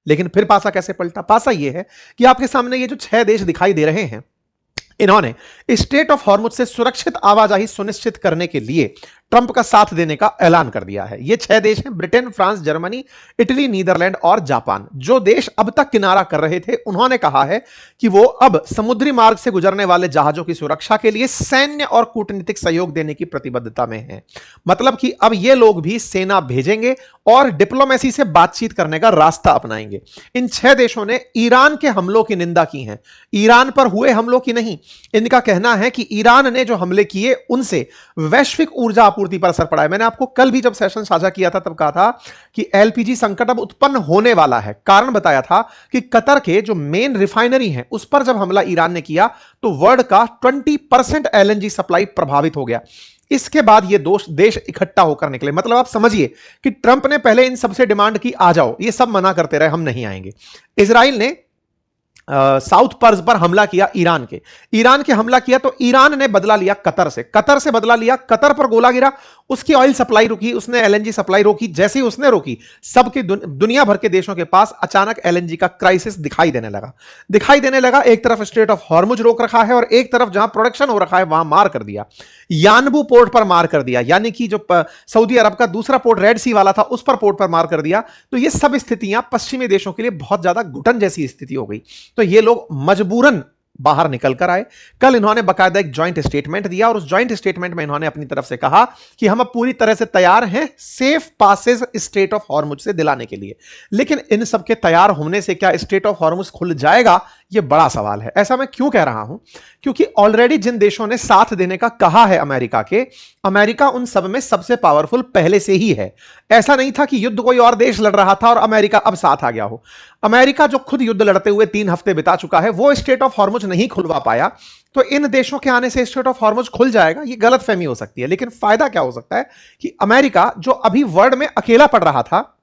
लेकिन फिर पासा कैसे पलटा? पासा यह है कि आपके सामने ये जो 6 देश दिखाई दे रहे हैं, इन्होंने स्ट्रेट ऑफ हॉर्मुज से सुरक्षित आवाजाही सुनिश्चित करने के लिए ट्रंप का साथ देने का ऐलान कर दिया है। ये 6 देश हैं, Britain, France, Germany, Italy, Netherlands और जापान। जो देश अब तक किनारा कर रहे थे, उन्होंने कहा है कि वो अब समुद्री मार्ग से गुजरने वाले जहाजों की सुरक्षा के लिए सैन्य और कूटनीतिक सहयोग देने की प्रतिबद्धता में हैं। मतलब कि अब ये लोग भी सेना भेजेंगे और डिप्लोमेसी से बातचीत करने का रास्ता अपनाएंगे। इन 6 देशों ने ईरान के हमलों की निंदा की है, ईरान पर हुए हमलों की नहीं। इनका कहना है कि ईरान ने जो हमले किए उनसे वैश्विक ऊर्जा आपूर्ति पर असर पड़ा है। मैंने आपको कल भी जब सेशन साझा किया था तब कहा था कि एलपीजी संकट अब उत्पन्न होने वाला है। कारण बताया था कि कतर के जो मेन रिफाइनरी है उस पर जब हमला ईरान ने किया तो वर्ल्ड का 20% एलएनजी सप्लाई प्रभावित हो गया। इसके बाद ये देश इकट्ठा होकर निकले। मतलब आप समझिए कि ट्रंप ने पहले इन सबसे डिमांड की, आ जाओ, ये सब मना करते रहे, हम नहीं आएंगे। इजराइल ने साउथ पर्स पर हमला किया, ईरान के हमला किया तो ईरान ने बदला लिया कतर से बदला लिया, कतर पर गोला गिरा, उसकी ऑयल सप्लाई रुकी, उसने एलएनजी सप्लाई रोकी। जैसे ही उसने रोकी, सबके दुनिया भर के देशों के पास अचानक एलएनजी का क्राइसिस दिखाई देने लगा। एक तरफ स्ट्रेट ऑफ हॉर्मुज रोक रखा है और एक तरफ जहां प्रोडक्शन हो रखा है वहां मार कर दिया। यानबू पोर्ट पर मार कर दिया, यानी कि जो सऊदी अरब का दूसरा पोर्ट रेड सी वाला था उस पर पोर्ट पर मार कर दिया। तो ये सब स्थितियां पश्चिमी देशों के लिए बहुत ज्यादा घुटन जैसी स्थिति हो गई। तो ये लोग मजबूरन बाहर निकल कर आए। कल इन्होंने बाकायदा एक जॉइंट स्टेटमेंट दिया और उस जॉइंट स्टेटमेंट में इन्होंने अपनी तरफ से कहा कि हम अब पूरी तरह से तैयार हैं safe passage strait of Hormuz से दिलाने के लिए। लेकिन इन सब के तैयार होने से क्या स्ट्रेट ऑफ हॉर्मुज खुल जाएगा, यह बड़ा सवाल है। ऐसा मैं क्यों कह रहा हूं? क्योंकि ऑलरेडी जिन देशों ने साथ देने का कहा है अमेरिका उन सब में सबसे पावरफुल पहले से ही है। ऐसा नहीं था कि युद्ध कोई और देश लड़ रहा था और अमेरिका अब साथ आ गया हो। अमेरिका जो खुद युद्ध लड़ते हुए 3 हफ्ते बिता चुका है, वो स्ट्रेट ऑफ हॉर्मुज नहीं खुलवा पाया। तो इन देशों के आने से स्ट्रेट ऑफ हॉर्मुज खुल जाएगा, ये गलतफहमी हो सकती है। लेकिन फायदा क्या हो सकता है कि अमेरिका जो अभी वर्ल्ड में अकेला पड़ रहा था,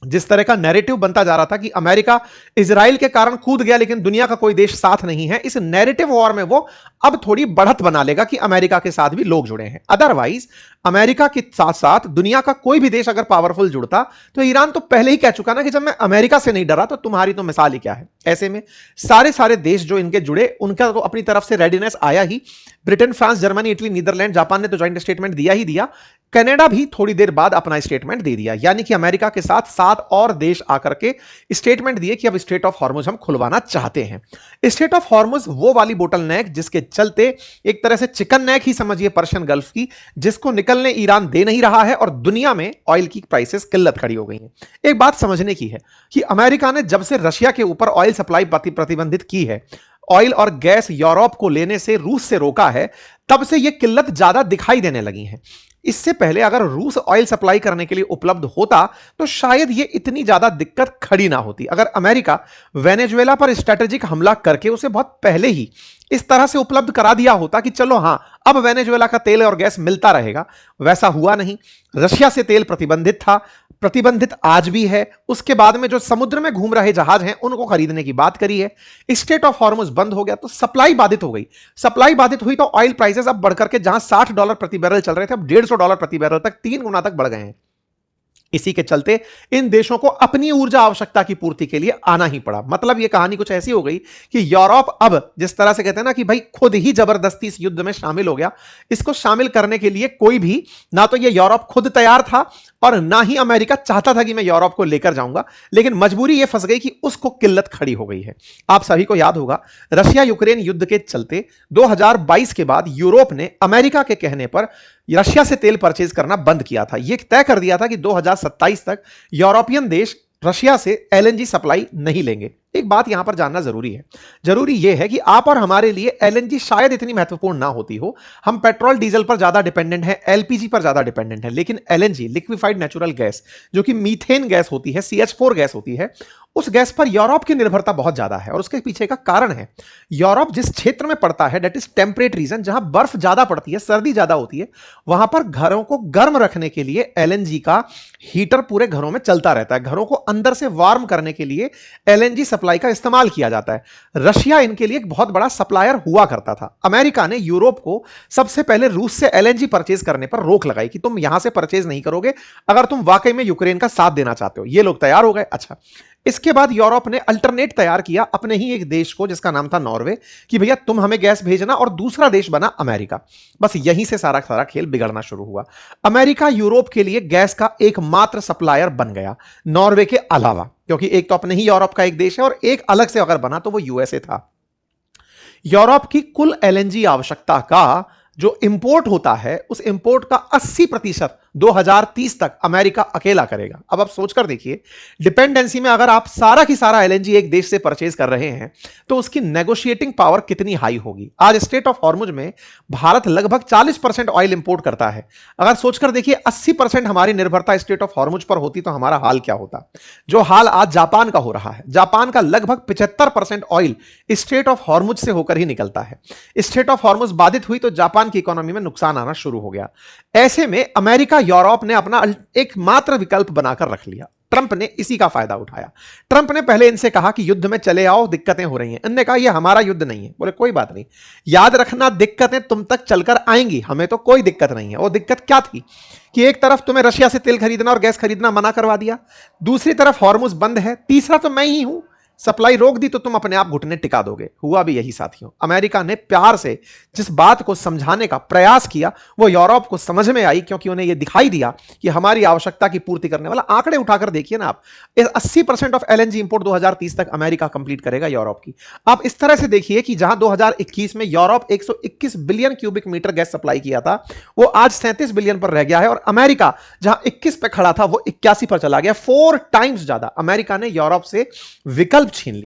जिस तरह का नैरेटिव बनता जा रहा था कि अमेरिका इजराइल के कारण कूद गया लेकिन दुनिया का कोई देश साथ नहीं है, इस नैरेटिव वॉर में वो अब थोड़ी बढ़त बना लेगा कि अमेरिका के साथ भी लोग जुड़े हैं। अदरवाइज अमेरिका के साथ साथ दुनिया का कोई भी देश अगर पावरफुल जुड़ता तो ईरान तो पहले ही कह चुका ना कि जब मैं अमेरिका से नहीं डरा तो तुम्हारी तो मिसाल ही क्या है। ऐसे में सारे देश जो इनके जुड़े, उनका तो अपनी तरफ से रेडीनेस आया ही। Britain, France, Germany, Italy, Netherlands, Japan ने तो जॉइंट स्टेटमेंट दिया ही दिया। कनाडा भी थोड़ी देर बाद अपना स्टेटमेंट दे दिया। यानी कि अमेरिका के साथ 7 और देश आकर के स्टेटमेंट दिए कि अब स्ट्रेट ऑफ हॉर्मुज हम खुलवाना चाहते हैं। स्ट्रेट ऑफ हॉर्मुज वो वाली बोटल नेक जिसके चलते एक तरह से चिकन नेक ही समझिए पर्शियन गल्फ की, जिसको निकलने ईरान दे नहीं रहा है और दुनिया में ऑयल की प्राइसेस किल्लत खड़ी हो गई है। एक बात समझने की है कि अमेरिका ने जब से रशिया के ऊपर ऑयल सप्लाई प्रतिबंधित की है, ऑयल और गैस यूरोप को लेने से रूस से रोका है, तब से यह किल्लत ज्यादा दिखाई देने लगी है। इससे पहले अगर रूस ऑयल सप्लाई करने के लिए उपलब्ध होता तो शायद ये इतनी ज्यादा दिक्कत खड़ी ना होती। अगर अमेरिका वेनेजुएला पर स्ट्रेटेजिक हमला करके उसे बहुत पहले ही इस तरह से उपलब्ध करा दिया होता कि चलो हां अब वेनेजुएला का तेल और गैस मिलता रहेगा, वैसा हुआ नहीं। रशिया से तेल प्रतिबंधित था, प्रतिबंधित आज भी है। उसके बाद में जो समुद्र में घूम रहे जहाज हैं उनको खरीदने की बात करी है। स्ट्रेट ऑफ हॉर्मुज बंद हो गया तो सप्लाई बाधित हो गई। सप्लाई बाधित हुई तो ऑयल प्राइसेस अब बढ़कर के जहां $60 प्रति बैरल चल रहे थे अब $150 प्रति बैरल तक 3 गुना तक बढ़ गए हैं। इसी के चलते इन देशों को अपनी ऊर्जा आवश्यकता की पूर्ति के लिए आना ही पड़ा। मतलब यह कहानी कुछ ऐसी हो गई कि यूरोप अब जिस तरह से कहते हैं ना कि भाई खुद ही जबरदस्ती इस युद्ध में शामिल हो गया। इसको शामिल करने के लिए कोई भी ना तो यह यूरोप खुद तैयार था और ना ही अमेरिका चाहता था कि मैं यूरोप को लेकर जाऊंगा, लेकिन मजबूरी यह फंस गई कि उसको किल्लत खड़ी हो गई है। आप सभी को याद होगा रशिया यूक्रेन युद्ध के चलते 2022 के बाद यूरोप ने अमेरिका के कहने पर रशिया से तेल परचेज करना बंद किया था। यह तय कर दिया था कि 2027 तक यूरोपियन देश रशिया से एलएनजी सप्लाई नहीं लेंगे। एक बात यहां पर जानना जरूरी है, जरूरी यह है कि आप और हमारे लिए एलएनजी शायद इतनी महत्वपूर्ण ना होती हो। हम पेट्रोल डीजल पर ज्यादा डिपेंडेंट है, एलपीजी पर ज्यादा डिपेंडेंट है, लेकिन एलएनजी लिक्विफाइड नेचुरल गैस जो कि मीथेन गैस होती है, CH4 गैस होती है, उस गैस पर यूरोप की निर्भरता बहुत ज्यादा है। और उसके पीछे का कारण है यूरोप जिस क्षेत्र में पड़ता है, दैट इज टेम्परेट रीजन, जहां बर्फ ज्यादा पड़ती है, सर्दी ज्यादा होती है, वहां पर घरों को गर्म रखने के लिए एलएनजी का हीटर पूरे घरों में चलता रहता है। घरों को अंदर से वार्म करने के लिए एलएनजी सप्लाई का इस्तेमाल किया जाता है। रशिया इनके लिए एक बहुत बड़ा सप्लायर हुआ करता था। अमेरिका ने यूरोप को सबसे पहले रूस से एलएनजी परचेज करने पर रोक लगाई कि तुम यहां से परचेज नहीं करोगे अगर तुम वाकई में यूक्रेन का साथ देना चाहते हो। ये लोग तैयार हो गए। अच्छा, इसके बाद यूरोप ने अल्टरनेट तैयार किया अपने ही एक देश को जिसका नाम था नॉर्वे, कि भैया तुम हमें गैस भेजना, और दूसरा देश बना अमेरिका। बस यहीं से सारा सारा खेल बिगड़ना शुरू हुआ। अमेरिका यूरोप के लिए गैस का एकमात्र सप्लायर बन गया, नॉर्वे के अलावा, क्योंकि एक तो अपने ही यूरोप का एक देश है और एक अलग से अगर बना तो वो यूएसए था। यूरोप की कुल एलएनजी आवश्यकता का जो इंपोर्ट होता है, उस इंपोर्ट का 80% 2030 तक अमेरिका अकेला करेगा। अब आप सोचकर देखिए, डिपेंडेंसी में अगर आप सारा की सारा एलएनजी एक देश से परचेज कर रहे हैं तो उसकी नेगोशिएटिंग पावर कितनी हाई होगी। आज स्टेट ऑफ हॉर्मुज में भारत लगभग 40% ऑयल इंपोर्ट करता है। अगर सोचकर देखिए 80% हमारी निर्भरता स्टेट ऑफ हॉर्मुज पर होती तो हमारा हाल क्या होता। जो हाल आज जापान का हो रहा है, जापान का लगभग 75% ऑयल स्टेट ऑफ हॉर्मुज से होकर ही निकलता है। स्टेट ऑफ हॉर्मुज बाधित हुई तो जापान की इकोनॉमी में नुकसान आना शुरू हो गया। ऐसे में अमेरिका यूरोप ने अपना एकमात्र विकल्प बनाकर रख लिया। ट्रंप ने इसी का फायदा उठाया। ट्रंप ने पहले इनसे कहा कि युद्ध में चले आओ, दिक्कतें हो रही हैं। इनने कहा यह हमारा युद्ध नहीं है। बोले कोई बात नहीं, याद रखना दिक्कतें तुम तक चलकर आएंगी, हमें तो कोई दिक्कत नहीं है। वो दिक्कत क्या थी कि एक तरफ तुम्हें रशिया से तेल खरीदना और गैस खरीदना मना करवा दिया, दूसरी तरफ हॉर्मुज बंद है, तीसरा तो मैं ही हूं, सप्लाई रोक दी तो तुम अपने आप घुटने टिका दोगे। हुआ भी यही साथियों। अमेरिका ने प्यार से जिस बात को समझाने का प्रयास किया वो यूरोप को समझ में आई, क्योंकि उन्हें यह दिखाई दिया कि हमारी आवश्यकता की पूर्ति करने वाला, आंकड़े उठाकर देखिए ना आप, 80% ऑफ एलएनजी इंपोर्ट 2030 तक अमेरिका कंप्लीट करेगा यूरोप की। आप इस तरह से देखिए कि जहां 2021 में Europe 121 billion cubic metre gas supply किया था, वो आज 37 बिलियन पर रह गया है, और अमेरिका जहां 21 पे खड़ा था वो 81 पर चला गया। 4 टाइम्स ज्यादा अमेरिका ने यूरोप से विकल्प छीन लिया।